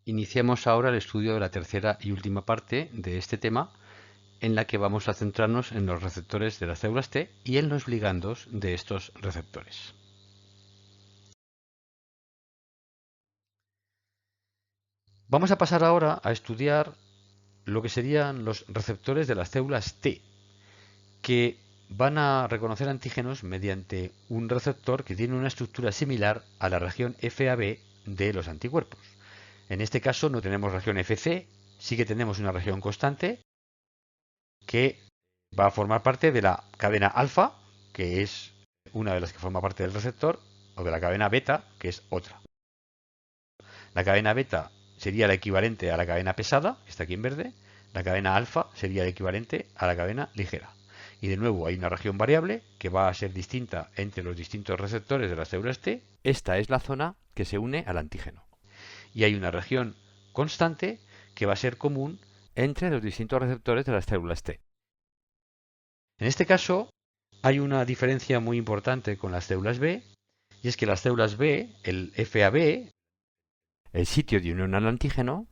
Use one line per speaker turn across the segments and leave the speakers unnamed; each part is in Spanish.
Iniciamos ahora el estudio de la tercera y última parte de este tema, en la que vamos a centrarnos en los receptores de las células T y en los ligandos de estos receptores. Vamos a pasar ahora a estudiar lo que serían los receptores de las células T, que van a reconocer antígenos mediante un receptor que tiene una estructura similar a la región FAB de los anticuerpos. En este caso no tenemos región FC, sí que tenemos una región constante que va a formar parte de la cadena alfa, que es una de las que forma parte del receptor, o de la cadena beta, que es otra. La cadena beta sería la equivalente a la cadena pesada, que está aquí en verde. La cadena alfa sería el equivalente a la cadena ligera. Y de nuevo hay una región variable que va a ser distinta entre los distintos receptores de las células T. Esta es la zona que se une al antígeno. Y hay una región constante que va a ser común entre los distintos receptores de las células T. En este caso hay una diferencia muy importante con las células B, y es que las células B, el FAB, el sitio de unión al antígeno,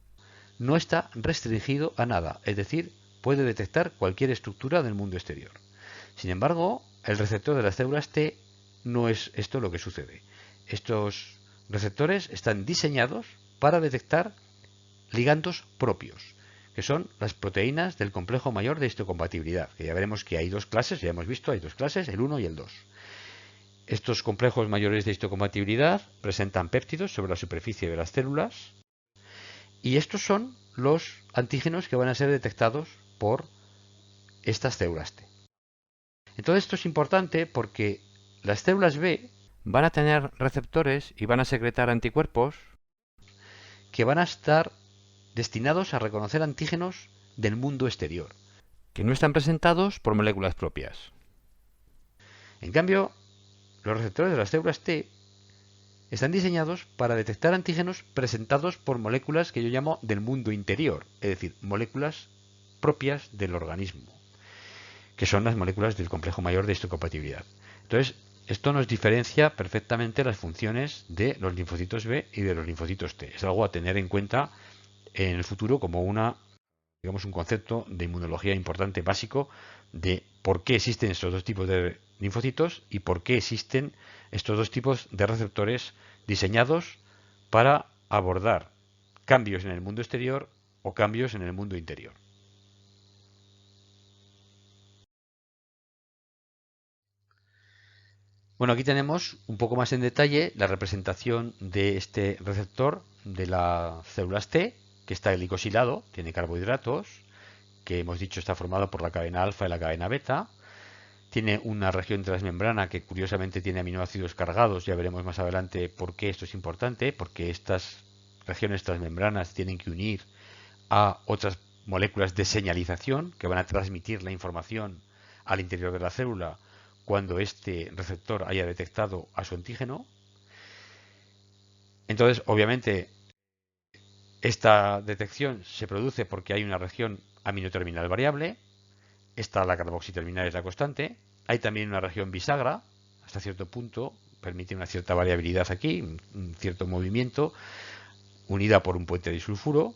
no está restringido a nada, es decir, puede detectar cualquier estructura del mundo exterior. Sin embargo, el receptor de las células T no es esto lo que sucede. Estos receptores están diseñados para detectar ligandos propios, que son las proteínas del complejo mayor de histocompatibilidad, que ya veremos que hay dos clases, ya hemos visto, hay dos clases, el 1 y el 2. Estos complejos mayores de histocompatibilidad presentan péptidos sobre la superficie de las células y estos son los antígenos que van a ser detectados por estas células T. Entonces esto es importante porque las células B van a tener receptores y van a secretar anticuerpos que van a estar destinados a reconocer antígenos del mundo exterior, que no están presentados por moléculas propias. En cambio, los receptores de las células T están diseñados para detectar antígenos presentados por moléculas que yo llamo del mundo interior, es decir, moléculas propias del organismo, que son las moléculas del complejo mayor de histocompatibilidad. Entonces, esto nos diferencia perfectamente las funciones de los linfocitos B y de los linfocitos T. Es algo a tener en cuenta en el futuro como un concepto de inmunología importante, básico, de por qué existen estos dos tipos de linfocitos y por qué existen estos dos tipos de receptores diseñados para abordar cambios en el mundo exterior o cambios en el mundo interior. Bueno, aquí tenemos un poco más en detalle la representación de este receptor de las células T, que está glicosilado, tiene carbohidratos, que hemos dicho está formado por la cadena alfa y la cadena beta. Tiene una región transmembrana que curiosamente tiene aminoácidos cargados. Ya veremos más adelante por qué esto es importante, porque estas regiones transmembranas tienen que unir a otras moléculas de señalización que van a transmitir la información al interior de la célula cuando este receptor haya detectado a su antígeno. Entonces, obviamente, esta detección se produce porque hay una región aminoterminal variable. La carboxiterminal es la constante. Hay también una región bisagra, hasta cierto punto, permite una cierta variabilidad aquí, un cierto movimiento, unida por un puente disulfuro.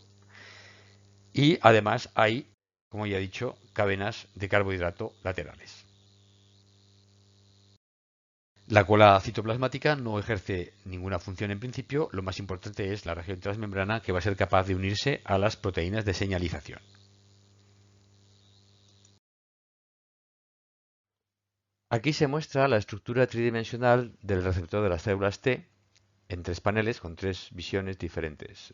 Y además hay, como ya he dicho, cadenas de carbohidrato laterales. La cola citoplasmática no ejerce ninguna función en principio, lo más importante es la región transmembrana que va a ser capaz de unirse a las proteínas de señalización. Aquí se muestra la estructura tridimensional del receptor de las células T en tres paneles con tres visiones diferentes.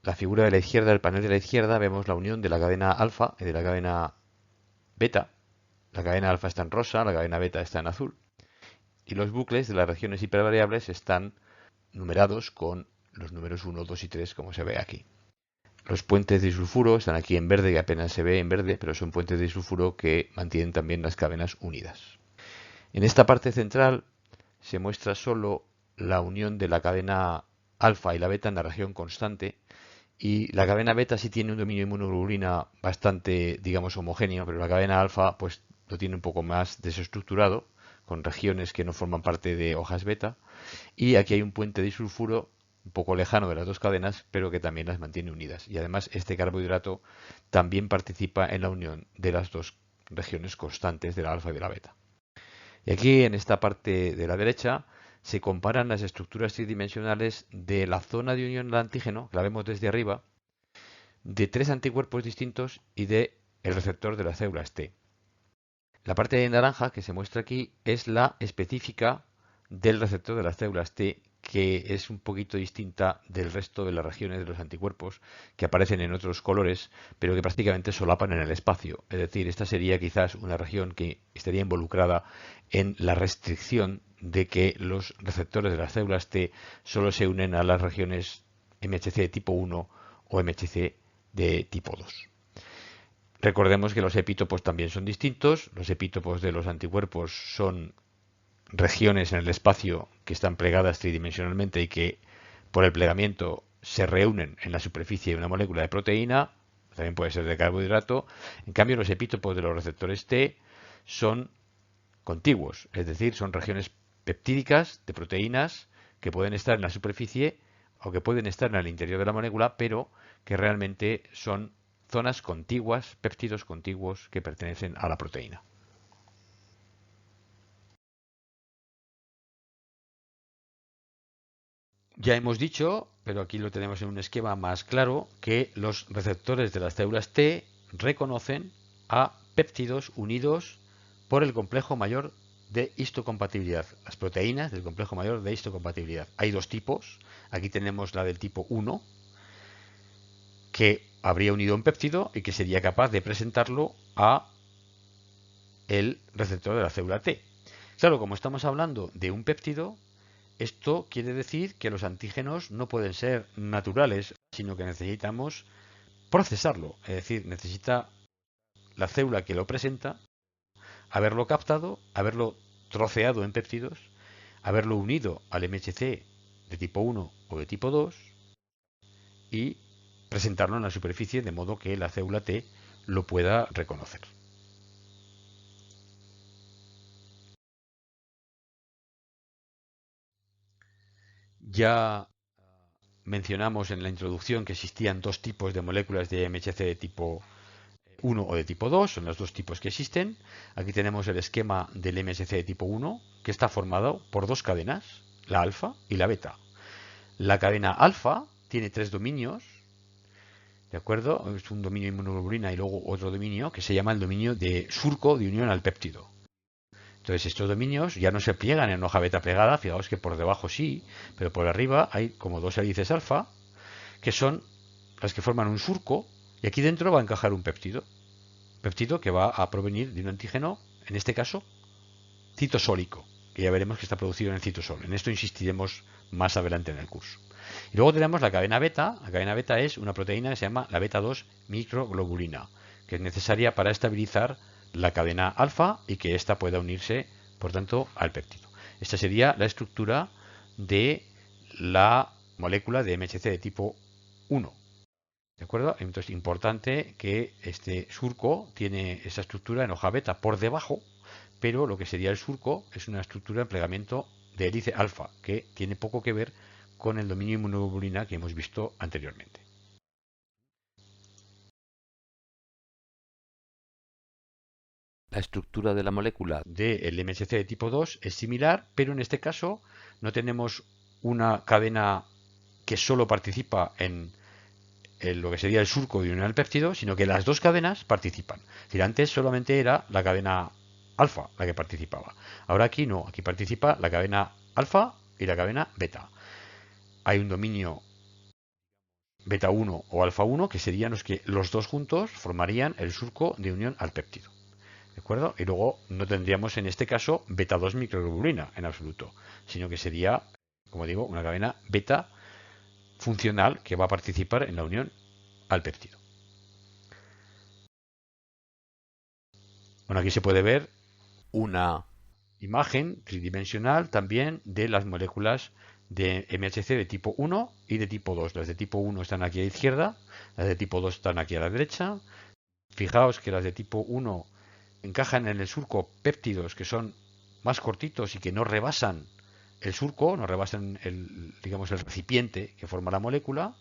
La figura de la izquierda, el panel de la izquierda, vemos la unión de la cadena alfa y de la cadena beta. La cadena alfa está en rosa, la cadena beta está en azul. Y los bucles de las regiones hipervariables están numerados con los números 1, 2 y 3, como se ve aquí. Los puentes de disulfuro están aquí en verde, que apenas se ve en verde, pero son puentes de disulfuro que mantienen también las cadenas unidas. En esta parte central se muestra solo la unión de la cadena alfa y la beta en la región constante, y la cadena beta sí tiene un dominio de inmunoglobulina bastante, digamos, homogéneo, pero la cadena alfa pues lo tiene un poco más desestructurado, con regiones que no forman parte de hojas beta, y aquí hay un puente disulfuro un poco lejano de las dos cadenas, pero que también las mantiene unidas. Y además este carbohidrato también participa en la unión de las dos regiones constantes de la alfa y de la beta. Y aquí en esta parte de la derecha se comparan las estructuras tridimensionales de la zona de unión del antígeno, que la vemos desde arriba, de tres anticuerpos distintos y de el receptor de las células T. La parte de naranja que se muestra aquí es la específica del receptor de las células T, que es un poquito distinta del resto de las regiones de los anticuerpos que aparecen en otros colores, pero que prácticamente solapan en el espacio. Es decir, esta sería quizás una región que estaría involucrada en la restricción de que los receptores de las células T solo se unen a las regiones MHC de tipo 1 o MHC de tipo 2. Recordemos que los epítopos también son distintos. Los epítopos de los anticuerpos son regiones en el espacio que están plegadas tridimensionalmente y que por el plegamiento se reúnen en la superficie de una molécula de proteína, también puede ser de carbohidrato. En cambio, los epítopos de los receptores T son contiguos, es decir, son regiones peptídicas de proteínas que pueden estar en la superficie o que pueden estar en el interior de la molécula, pero que realmente son zonas contiguas, péptidos contiguos que pertenecen a la proteína. Ya hemos dicho, pero aquí lo tenemos en un esquema más claro, que los receptores de las células T reconocen a péptidos unidos por el complejo mayor de histocompatibilidad, las proteínas del complejo mayor de histocompatibilidad. Hay dos tipos, aquí tenemos la del tipo 1, que habría unido un péptido y que sería capaz de presentarlo a el receptor de la célula T. Claro, como estamos hablando de un péptido, esto quiere decir que los antígenos no pueden ser naturales, sino que necesitamos procesarlo. Es decir, necesita la célula que lo presenta haberlo captado, haberlo troceado en péptidos, haberlo unido al MHC de tipo 1 o de tipo 2 y presentarlo en la superficie de modo que la célula T lo pueda reconocer. Ya mencionamos en la introducción que existían dos tipos de moléculas de MHC de tipo 1 o de tipo 2, son los dos tipos que existen. Aquí tenemos el esquema del MSC de tipo 1, que está formado por dos cadenas, la alfa y la beta. La cadena alfa tiene tres dominios, ¿de acuerdo? Es un dominio de inmunoglobulina y luego otro dominio que se llama el dominio de surco de unión al péptido. Entonces estos dominios ya no se pliegan en hoja beta plegada, fijaos que por debajo sí, pero por arriba hay como dos hélices alfa, que son las que forman un surco, y aquí dentro va a encajar un péptido. Péptido que va a provenir de un antígeno, en este caso, citosólico, que ya veremos que está producido en el citosol. En esto insistiremos más adelante en el curso. Y luego tenemos la cadena beta. La cadena beta es una proteína que se llama la beta 2 microglobulina, que es necesaria para estabilizar la cadena alfa y que ésta pueda unirse, por tanto, al péptido. Esta sería la estructura de la molécula de MHC de tipo 1. ¿De acuerdo? Entonces, es importante que este surco tiene esa estructura en hoja beta por debajo, pero lo que sería el surco es una estructura en plegamiento de hélice alfa, que tiene poco que ver con el dominio inmunoglobulina que hemos visto anteriormente. La estructura de la molécula del MHC de tipo 2 es similar, pero en este caso no tenemos una cadena que solo participa en lo que sería el surco de unión al péptido, sino que las dos cadenas participan. Es decir, antes solamente era la cadena alfa la que participaba. Ahora aquí no, aquí participa la cadena alfa y la cadena beta. Hay un dominio beta 1 o alfa 1 que serían los que los dos juntos formarían el surco de unión al péptido. ¿De acuerdo? Y luego no tendríamos en este caso beta 2 microglobulina en absoluto, sino que sería, como digo, una cadena beta funcional que va a participar en la unión al péptido. Bueno, aquí se puede ver una imagen tridimensional también de las moléculas de MHC de tipo 1 y de tipo 2. Las de tipo 1 están aquí a la izquierda, las de tipo 2 están aquí a la derecha. Fijaos que las de tipo 1 encajan en el surco péptidos que son más cortitos y que no rebasan el surco, no rebasan digamos, el recipiente que forma la molécula.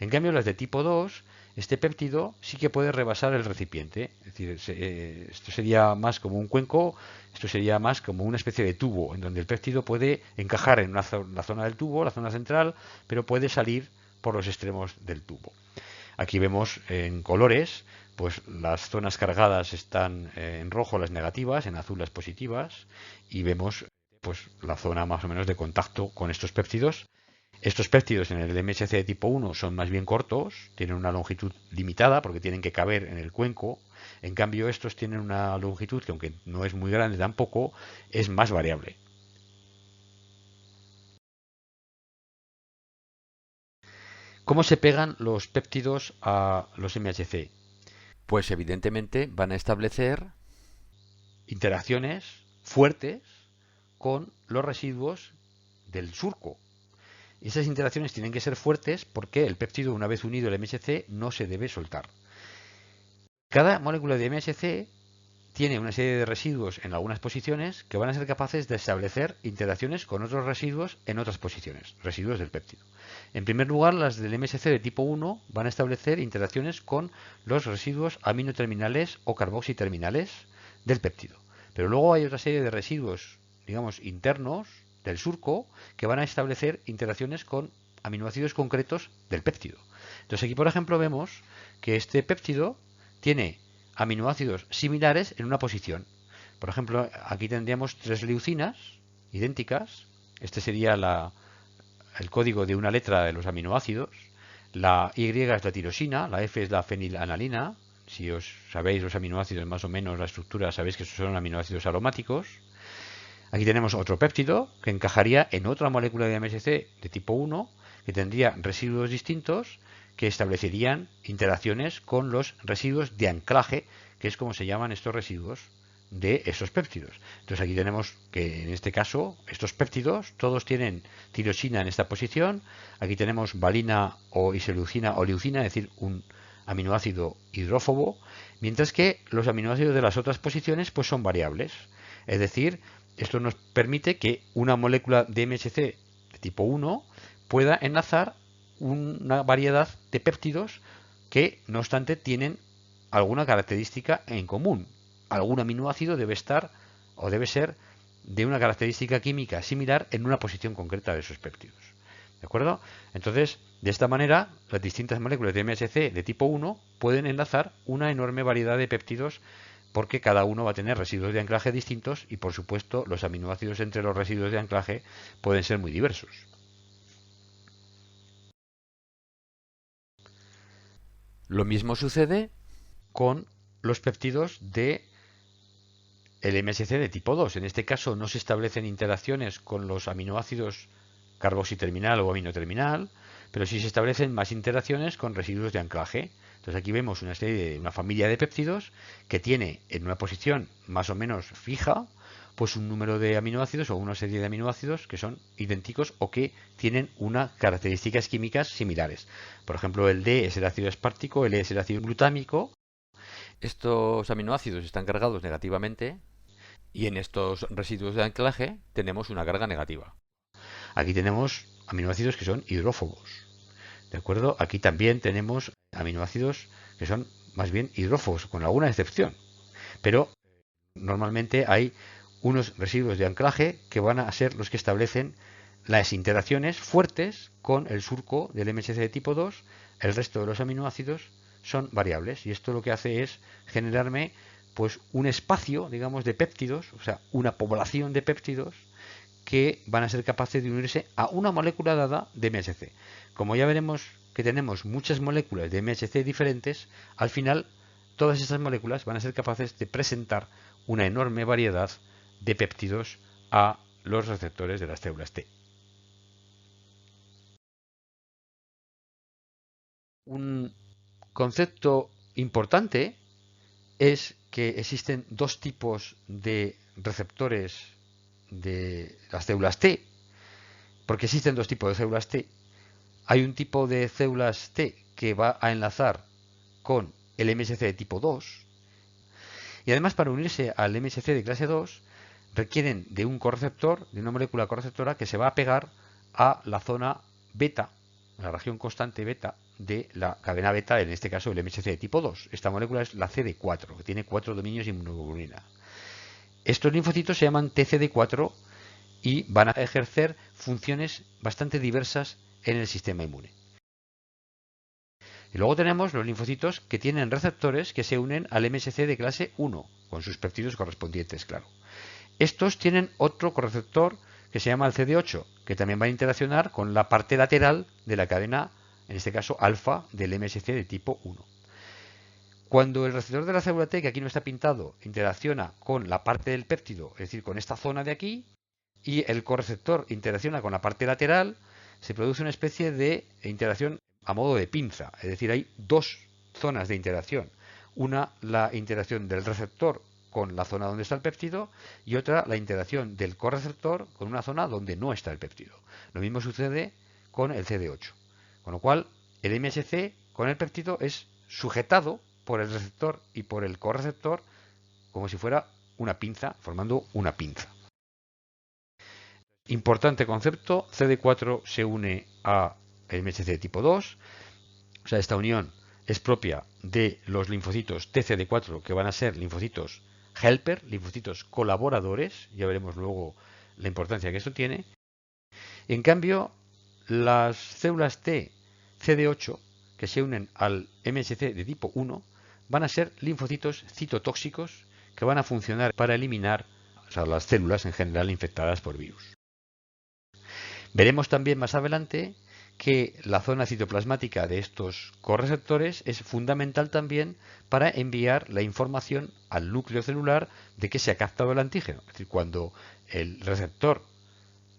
En cambio, las de tipo 2, este péptido sí que puede rebasar el recipiente. Es decir, esto sería más como un cuenco, esto sería más como una especie de tubo, en donde el péptido puede encajar en la zona del tubo, la zona central, pero puede salir por los extremos del tubo. Aquí vemos en colores, pues las zonas cargadas están en rojo las negativas, en azul las positivas, y vemos pues la zona más o menos de contacto con estos péptidos. Estos péptidos en el MHC de tipo 1 son más bien cortos, tienen una longitud limitada porque tienen que caber en el cuenco. En cambio, estos tienen una longitud que, aunque no es muy grande tampoco, es más variable. ¿Cómo se pegan los péptidos a los MHC? Pues evidentemente van a establecer interacciones fuertes con los residuos del surco. Y esas interacciones tienen que ser fuertes porque el péptido, una vez unido el MHC, no se debe soltar. Cada molécula de MHC tiene una serie de residuos en algunas posiciones que van a ser capaces de establecer interacciones con otros residuos en otras posiciones, residuos del péptido. En primer lugar, las del MSC de tipo 1 van a establecer interacciones con los residuos aminoterminales o carboxiterminales del péptido. Pero luego hay otra serie de residuos, digamos, internos del surco que van a establecer interacciones con aminoácidos concretos del péptido. Entonces aquí, por ejemplo, vemos que este péptido tiene aminoácidos similares en una posición. Por ejemplo, aquí tendríamos 3 leucinas idénticas. Este sería el código de una letra de los aminoácidos. La Y es la tirosina, la F es la fenilanalina. Si os sabéis los aminoácidos, más o menos la estructura, sabéis que son aminoácidos aromáticos. Aquí tenemos otro péptido que encajaría en otra molécula de MSC de tipo 1 que tendría residuos distintos que establecerían interacciones con los residuos de anclaje, que es como se llaman estos residuos de esos péptidos. Entonces aquí tenemos que en este caso estos péptidos todos tienen tirosina en esta posición. Aquí tenemos valina o isoleucina o leucina, es decir, un aminoácido hidrófobo, mientras que los aminoácidos de las otras posiciones pues son variables. Es decir, esto nos permite que una molécula de MHC de tipo 1 pueda enlazar una variedad de péptidos que, no obstante, tienen alguna característica en común. Algún aminoácido debe estar o debe ser de una característica química similar en una posición concreta de esos péptidos. ¿De acuerdo? Entonces, de esta manera, las distintas moléculas de MSC de tipo 1 pueden enlazar una enorme variedad de péptidos porque cada uno va a tener residuos de anclaje distintos y, por supuesto, los aminoácidos entre los residuos de anclaje pueden ser muy diversos. Lo mismo sucede con los péptidos de el MSC de tipo 2. En este caso no se establecen interacciones con los aminoácidos carboxiterminal o aminoterminal, pero sí se establecen más interacciones con residuos de anclaje. Entonces aquí vemos una familia de péptidos que tiene en una posición más o menos fija pues un número de aminoácidos o una serie de aminoácidos que son idénticos o que tienen unas características químicas similares. Por ejemplo, el D es el ácido aspartico, el E es el ácido glutámico. Estos aminoácidos están cargados negativamente y en estos residuos de anclaje tenemos una carga negativa. Aquí tenemos aminoácidos que son hidrófobos. ¿De acuerdo? Aquí también tenemos aminoácidos que son más bien hidrófobos, con alguna excepción. Pero normalmente hay unos residuos de anclaje que van a ser los que establecen las interacciones fuertes con el surco del MHC de tipo 2. El resto de los aminoácidos son variables y esto lo que hace es generarme pues un espacio, digamos, de péptidos, o sea, una población de péptidos que van a ser capaces de unirse a una molécula dada de MHC. Como ya veremos que tenemos muchas moléculas de MHC diferentes, al final todas estas moléculas van a ser capaces de presentar una enorme variedad de péptidos a los receptores de las células T. Un concepto importante es que existen dos tipos de receptores de las células T, porque existen dos tipos de células T. Hay un tipo de células T que va a enlazar con el MSC de tipo 2 y además para unirse al MSC de clase 2 requieren de un correceptor, de una molécula correceptora que se va a pegar a la zona beta, la región constante beta de la cadena beta, en este caso el MHC de tipo 2. Esta molécula es la CD4, que tiene 4 dominios de inmunoglobulina. Estos linfocitos se llaman TCD4 y van a ejercer funciones bastante diversas en el sistema inmune. Y luego tenemos los linfocitos que tienen receptores que se unen al MHC de clase 1, con sus péptidos correspondientes, claro. Estos tienen otro correceptor que se llama el CD8, que también va a interaccionar con la parte lateral de la cadena, en este caso alfa, del MHC de tipo 1. Cuando el receptor de la célula T, que aquí no está pintado, interacciona con la parte del péptido, es decir, con esta zona de aquí, y el correceptor interacciona con la parte lateral, se produce una especie de interacción a modo de pinza. Es decir, hay dos zonas de interacción. Una, la interacción del receptor con la zona donde está el péptido, y otra, la interacción del correceptor con una zona donde no está el péptido. Lo mismo sucede con el CD8. Con lo cual, el MHC con el péptido es sujetado por el receptor y por el correceptor como si fuera una pinza, formando una pinza. Importante concepto, CD4 se une a el MHC tipo 2, o sea, esta unión es propia de los linfocitos TCD4, que van a ser linfocitos helper, linfocitos colaboradores, ya veremos luego la importancia que esto tiene. En cambio, las células T CD8 que se unen al MHC de tipo 1 van a ser linfocitos citotóxicos que van a funcionar para eliminar, o sea, las células en general infectadas por virus. Veremos también más adelante que la zona citoplasmática de estos correceptores es fundamental también para enviar la información al núcleo celular de que se ha captado el antígeno. Es decir, cuando el receptor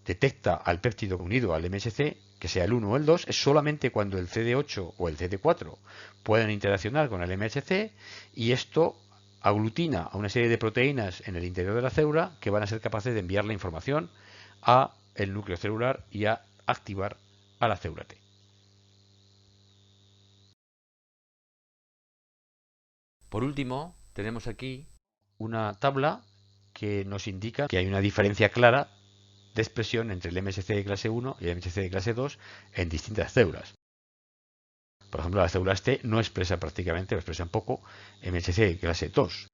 detecta al péptido unido al MHC, que sea el 1 o el 2, es solamente cuando el CD8 o el CD4 puedan interaccionar con el MHC, y esto aglutina a una serie de proteínas en el interior de la célula que van a ser capaces de enviar la información a el núcleo celular y a activar a la célula T. Por último, tenemos aquí una tabla que nos indica que hay una diferencia clara de expresión entre el MHC de clase 1 y el MHC de clase 2 en distintas células. Por ejemplo, las células T no expresan prácticamente, o expresan poco, MHC de clase 2.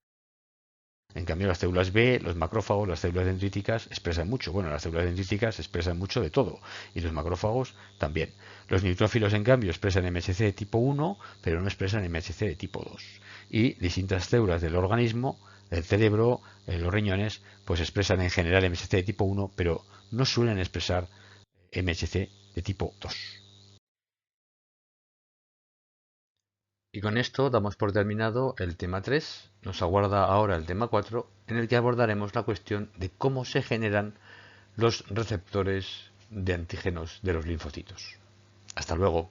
En cambio, las células B, los macrófagos, las células dendríticas expresan mucho. Bueno, las células dendríticas expresan mucho de todo, y los macrófagos también. Los neutrófilos, en cambio, expresan MHC de tipo 1, pero no expresan MHC de tipo 2. Y distintas células del organismo, el cerebro, los riñones, pues expresan en general MHC de tipo 1, pero no suelen expresar MHC de tipo 2. Y con esto damos por terminado el tema 3. Nos aguarda ahora el tema 4, en el que abordaremos la cuestión de cómo se generan los receptores de antígenos de los linfocitos. Hasta luego.